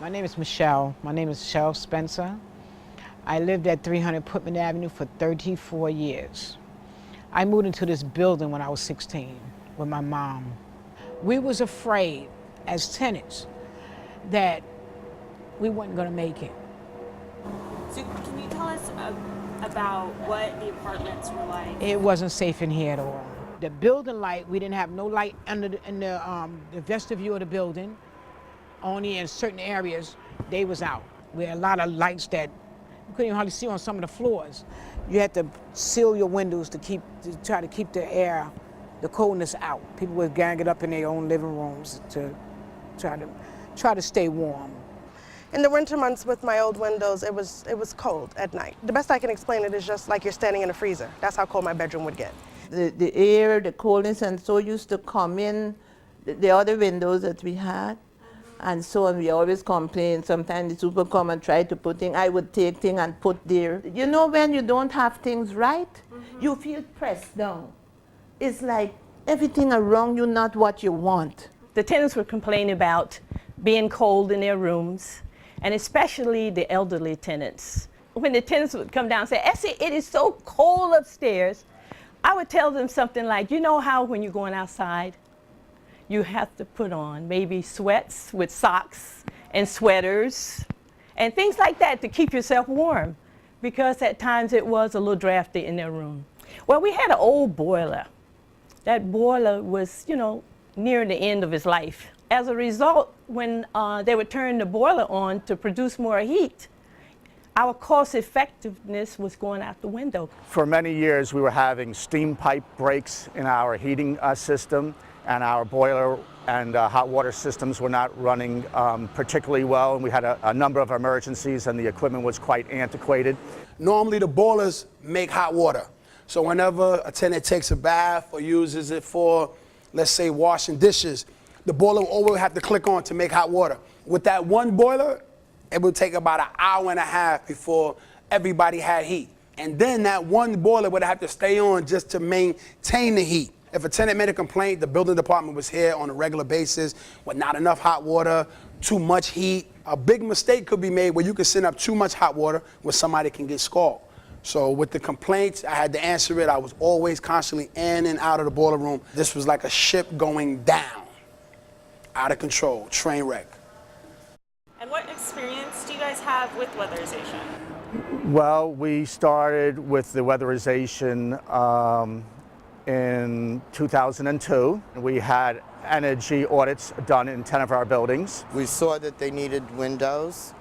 My name is Michelle. My name is Michelle Spencer. I lived at 300 Putman Avenue for 34 years. I moved into this building when I was 16 with my mom. We was afraid as tenants that we weren't going to make it. So can you tell us about what the apartments were like? It wasn't safe in here at all. The building light, we didn't have no light in the vestibule of the building. Only in certain areas, they was out. We had a lot of lights that you couldn't even hardly see on some of the floors. You had to seal your windows to try to keep the air, the coldness out. People would gang it up in their own living rooms to try to stay warm. In the winter months with my old windows, it was cold at night. The best I can explain it is just like you're standing in a freezer. That's how cold my bedroom would get. The air, the coldness, and so used to come in the other windows that we had. And so on, we always complain. Sometimes the super come and try to put things. I would take things and put there. You know, when you don't have things right, you feel pressed down. It's like everything around you not what you want. The tenants would complain about being cold in their rooms, and especially the elderly tenants. When the tenants would come down and say, Essie, it is so cold upstairs, I would tell them something like, you know how when you're going outside, you have to put on maybe sweats with socks and sweaters and things like that to keep yourself warm, because at times it was a little drafty in their room. Well, we had an old boiler. That boiler was, you know, near the end of its life. As a result, when they would turn the boiler on to produce more heat, our cost effectiveness was going out the window. For many years, we were having steam pipe breaks in our heating system, and our boiler and hot water systems were not running particularly well, and we had a number of emergencies, and the equipment was quite antiquated. Normally the boilers make hot water. So whenever a tenant takes a bath or uses it for, let's say, washing dishes, the boiler will always have to click on to make hot water. With that one boiler, it would take about an hour and a half before everybody had heat. And then that one boiler would have to stay on just to maintain the heat. If a tenant made a complaint, the building department was here on a regular basis with not enough hot water, too much heat. A big mistake could be made where you could send up too much hot water where somebody can get scalded. So with the complaints, I had to answer it. I was always constantly in and out of the boiler room. This was like a ship going down, out of control, train wreck. And what experience do you guys have with weatherization? Well, we started with the weatherization in 2002. We had energy audits done in 10 of our buildings. We saw that they needed windows.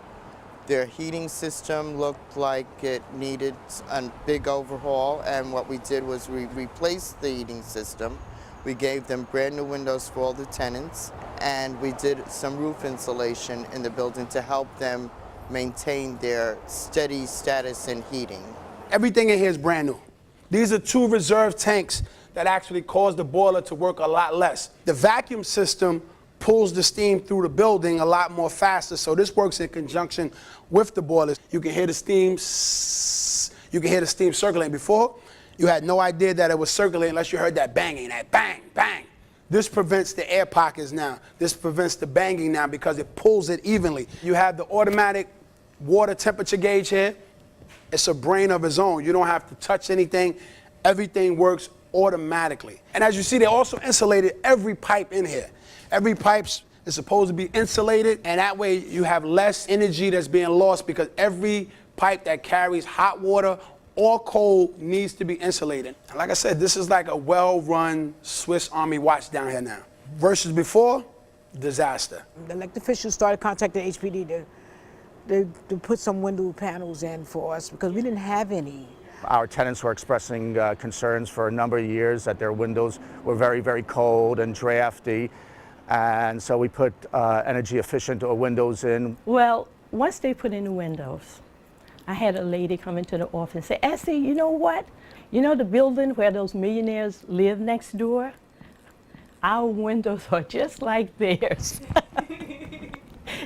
Their heating system looked like it needed a big overhaul, and what we did was we replaced the heating system. We gave them brand new windows for all the tenants, and we did some roof insulation in the building to help them maintain their steady status in heating. Everything in here is brand new. These are 2 reserve tanks that actually cause the boiler to work a lot less. The vacuum system pulls the steam through the building a lot more faster, so this works in conjunction with the boilers. You can hear the steam, you can hear the steam circulating. Before, you had no idea that it was circulating unless you heard that banging, that bang, bang. This prevents the air pockets now. This prevents the banging now because it pulls it evenly. You have the automatic water temperature gauge here. It's a brain of its own. You don't have to touch anything. Everything works automatically. And as you see, they also insulated every pipe in here. Every pipe is supposed to be insulated, and that way you have less energy that's being lost, because every pipe that carries hot water or cold needs to be insulated. And like I said, this is like a well-run Swiss Army watch down here now. Versus before, disaster. The elected officials started contacting HPD to put some window panels in for us because we didn't have any. Our tenants were expressing concerns for a number of years that their windows were very, very cold and drafty. And so we put energy efficient windows in. Well, once they put in the windows, I had a lady come into the office and say, Essie, you know what? You know the building where those millionaires live next door? Our windows are just like theirs.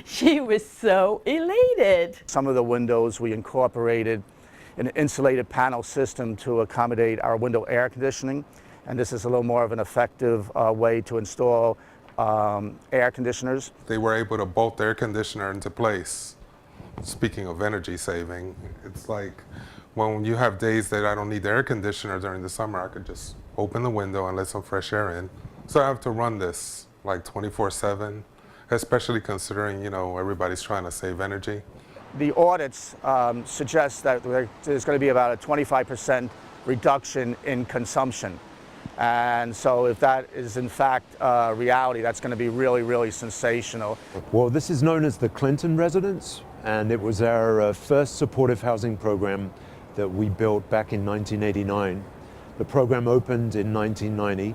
She was so elated. Some of the windows we incorporated an insulated panel system to accommodate our window air conditioning, and this is a little more of an effective way to install air conditioners. They were able to bolt the air conditioner into place. Speaking of energy saving, it's like when you have days that I don't need the air conditioner during the summer, I could just open the window and let some fresh air in. So I have to run this like 24/7, especially considering, you know, everybody's trying to save energy. The audits suggest that there's going to be about a 25% reduction in consumption. And so if that is in fact reality, that's going to be really, really sensational. Well, this is known as the Clinton Residence, and it was our first supportive housing program that we built back in 1989. The program opened in 1990,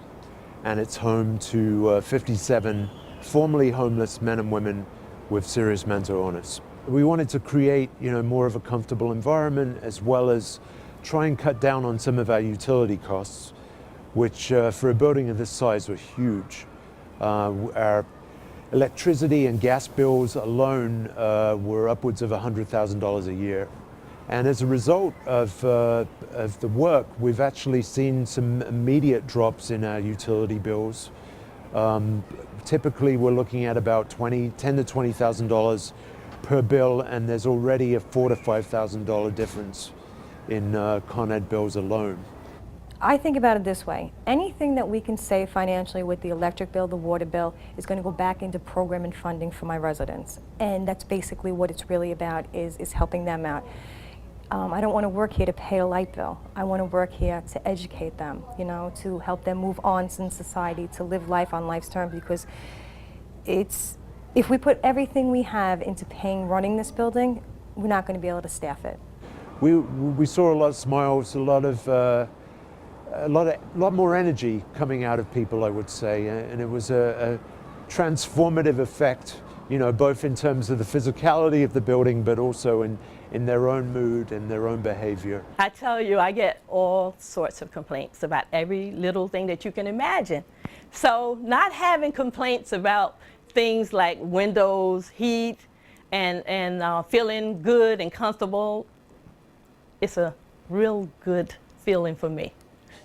and it's home to 57 formerly homeless men and women with serious mental illness. We wanted to create, you know, more of a comfortable environment, as well as try and cut down on some of our utility costs, which for a building of this size were huge. Our electricity and gas bills alone were upwards of $100,000 a year. And as a result of the work, we've actually seen some immediate drops in our utility bills. Typically, we're looking at about $10,000 to $20,000 per bill, and there's already a $4,000 to $5,000 difference in Con Ed bills alone. I think about it this way. Anything that we can save financially with the electric bill, the water bill, is going to go back into program and funding for my residents. And that's basically what it's really about, is helping them out. I don't want to work here to pay a light bill. I want to work here to educate them, you know, to help them move on in society, to live life on life's terms, because if we put everything we have into running this building, we're not going to be able to staff it. We saw a lot of smiles, a lot more energy coming out of people, I would say, and it was a transformative effect, you know, both in terms of the physicality of the building, but also in their own mood and their own behavior. I tell you, I get all sorts of complaints about every little thing that you can imagine. So not having complaints about things like windows, heat, and feeling good and comfortable, it's a real good feeling for me.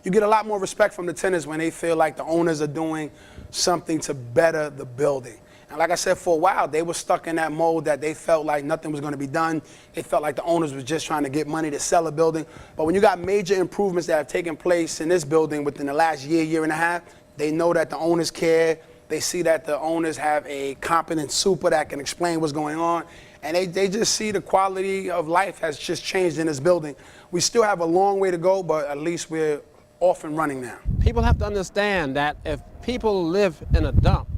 You get a lot more respect from the tenants when they feel like the owners are doing something to better the building. And like I said, for a while, they were stuck in that mode that they felt like nothing was going to be done. They felt like the owners was just trying to get money to sell a building. But when you got major improvements that have taken place in this building within the last year and a half, they know that the owners care. They see that the owners have a competent super that can explain what's going on. And they just see the quality of life has just changed in this building. We still have a long way to go, but at least we're off and running now. People have to understand that if people live in a dump,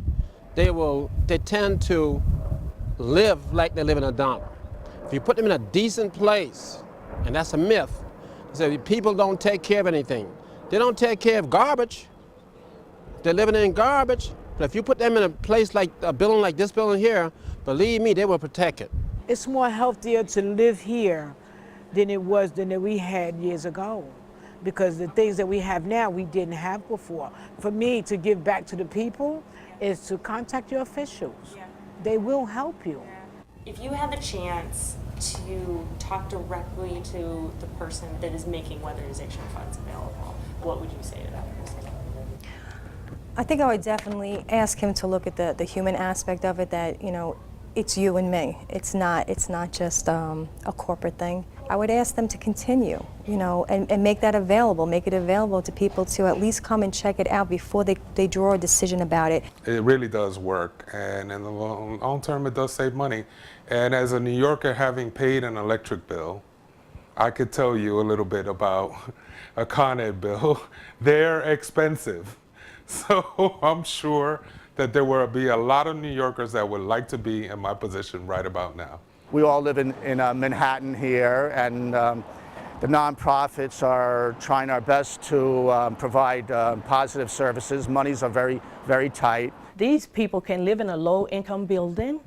they tend to live like they live in a dump. If you put them in a decent place, and that's a myth, so people don't take care of anything. They don't take care of garbage. They're living in garbage. But if you put them in a place like a building like this building here, believe me, they will protect it. It's more healthier to live here than it was than we had years ago, because the things that we have now we didn't have before. For me to give back to the people is to contact your officials. Yeah. They will help you. Yeah. If you had the chance to talk directly to the person that is making weatherization funds available, what would you say to that person? I think I would definitely ask him to look at the human aspect of it, that, you know, it's you and me. It's not just a corporate thing. I would ask them to continue, you know, and make that available, make it available to people to at least come and check it out before they draw a decision about it. It really does work, and in the long term it does save money. And as a New Yorker, having paid an electric bill, I could tell you a little bit about a Con Ed bill. They're expensive. So I'm sure that there will be a lot of New Yorkers that would like to be in my position right about now. We all live in Manhattan here, and the nonprofits are trying our best to provide positive services. Monies are very, very tight. These people can live in a low-income building,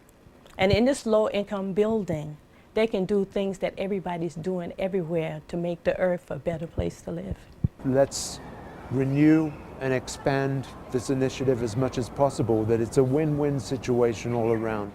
and in this low-income building, they can do things that everybody's doing everywhere to make the earth a better place to live. Let's renew and expand this initiative as much as possible, that it's a win-win situation all around.